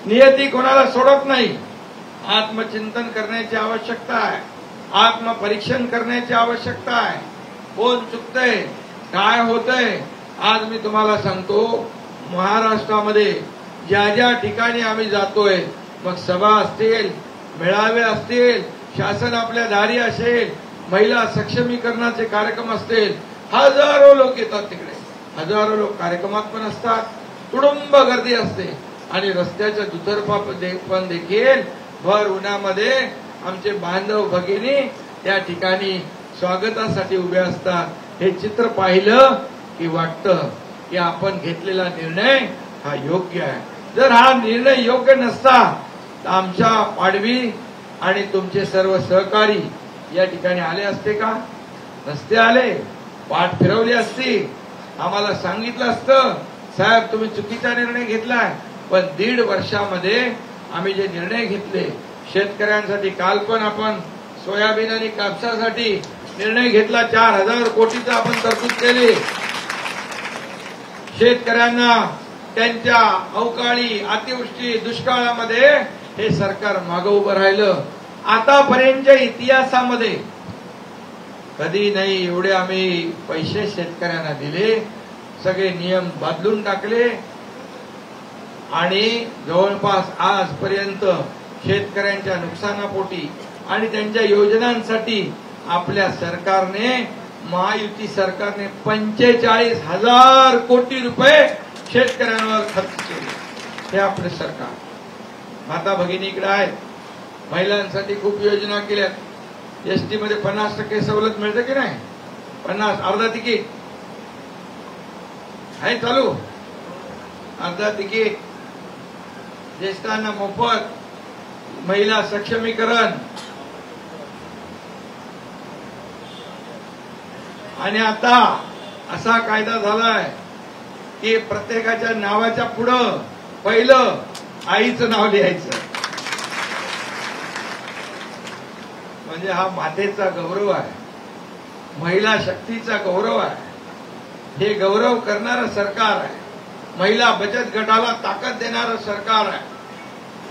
नियती कोणाला सोडत नाही. आत्मचिंतन करण्याची आवश्यकता आहे, आत्मपरीक्षण करण्याची आवश्यकता आहे. कोण चुकतंय, काय होतंय. आज मी तुम्हाला सांगतो, महाराष्ट्रामध्ये ज्या ज्या ठिकाणी आम्ही जातोय, मग सभा असतील, मेळावे असतील, शासन आपल्या दारी असेल, महिला सक्षमीकरणाचे कार्यक्रम असतील, हजारो लोक येतात तिकडे. हजारो लोक कार्यक्रमात पण असतात, कुटुंब गर्दी असते. आणि रस्त्याच्या दुतर्फा पण देखील भर उन्हामध्ये आमचे बांधव भगिनी त्या ठिकाणी स्वागतासाठी उभे असतात. हे चित्र पाहिलं की वाटतं की आपण घेतलेला निर्णय हा योग्य आहे. जर हा निर्णय योग्य नसता तर आमच्या पाडवी आणि तुमचे सर्व सहकारी या ठिकाणी आले असते का? नसते आले. पाठ फिरवली असती, आम्हाला सांगितलं असतं, साहेब तुम्ही चुकीचा निर्णय घेतलाय. पण 1.5 वर्षामध्ये आम्ही जे निर्णय घेतले शेतकऱ्यांसाठी, काल पण आपण सोयाबीन आणि कापसासाठी निर्णय घेतला, 4,000 कोटीचा आपण तरतूद केली. शेतकऱ्यांना त्यांच्या अवकाळी, अतिवृष्टी, दुष्काळामध्ये हे सरकार मागे उभं राहिलं. आतापर्यंतच्या इतिहासामध्ये कधी नाही एवढे आम्ही पैसे शेतकऱ्यांना दिले. सगळे नियम बदलून टाकले आणि जवळपास आजपर्यंत शेतकऱ्यांच्या नुकसानापोटी आणि त्यांच्या योजनांसाठी आपल्या सरकारने, महायुती सरकारने 45,000 कोटी रुपये शेतकऱ्यांवर खर्च केले. हे आपले सरकार. माता भगिनी इकडे आहेत, महिलांसाठी खूप योजना केल्या. एसटी मध्ये 50% सवलत मिळते की नाही? 50 अर्धा तिकीट आहे चालू, अर्धा तिकीट, ज्येष्ठांना मोफत, महिला सक्षमीकरण. आणि आता असा कायदा झालाय की प्रत्येकाच्या नावाच्या पुढं पहिलं आईचं नाव लिहायचं. म्हणजे हा मातेचा गौरव आहे, महिला शक्तीचा गौरव आहे. हे गौरव करणारं सरकार आहे. महिला बचत गटाला ताकद देणारं सरकार आहे.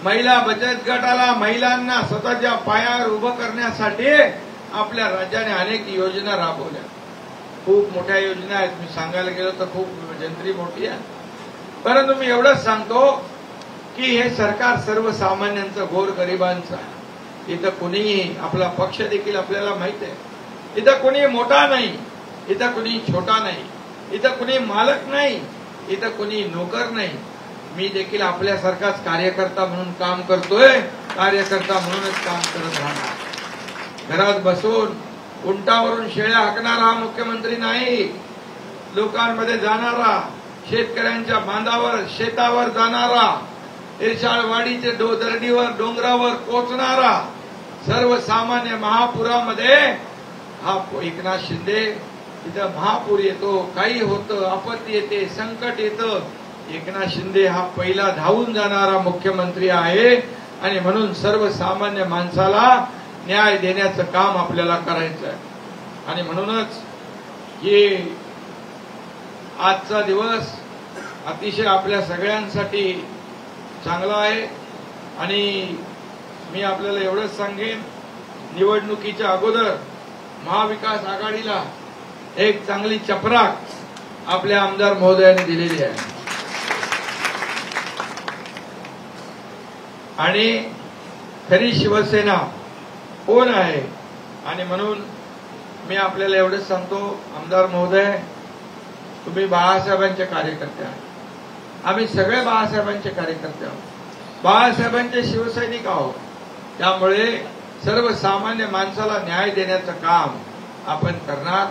महिला बचत गटाला, महिलांना स्वतःच्या पायावर उभं करण्यासाठी आपल्या राज्याने अनेक योजना राबवल्या. खूप मोठ्या योजना आहेत, मी सांगायला गेलो तर खूप जंत्री मोठी आहे. परंतु मी एवढंच सांगतो की हे सरकार सर्वसामान्यांचं, गोरगरिबांचं आहे. इथं कुणीही, आपला पक्ष देखील आपल्याला माहित आहे, इथं कुणी मोठा नाही, इथं कुणी छोटा नाही, इथं कुणी मालक नाही, इथं कुणी नोकर नाही. मी देखील आपल्यासारखाच कार्यकर्ता म्हणून काम करतोय, कार्यकर्ता म्हणूनच काम करत राहणार. घरात बसून उंटावरून शेळ्या हाकणारा हा मुख्यमंत्री नाही. लोकांमध्ये जाणारा, शेतकऱ्यांच्या बांधावर, शेतावर जाणारा, इरशाळवाडीचे दर्डीवर, डोंगरावर पोचणारा, सर्वसामान्य महापुरामध्ये हा एकनाथ शिंदे. इथं महापूर येतो, काही होतं, आपत्ती येते, संकट येतं, एकनाथ शिंदे हा पहिला धावून जाणारा मुख्यमंत्री आहे. आणि म्हणून सर्वसामान्य माणसाला न्याय देण्याचं काम आपल्याला करायचं आहे. आणि म्हणूनच हे आजचा दिवस अतिशय आपल्या सगळ्यांसाठी चांगला आहे. आणि मी आपल्याला एवढंच सांगेन, निवडणुकीच्या अगोदर महाविकास आघाडीला एक चांगली चपराक आपल्या आमदार महोदयांनी दिलेली आहे. आणि खरी शिवसेना कोण आहे. आणि म्हणून मी आपल्याला एवढंच सांगतो, आमदार महोदय, तुम्ही बाळासाहेबांचे कार्यकर्ते आहात. आम्ही सगळे बाळासाहेबांचे कार्यकर्ते आहोत, बाळासाहेबांचे शिवसैनिक आहोत. त्यामुळे सर्वसामान्य माणसाला न्याय देण्याचं काम आपण करणार.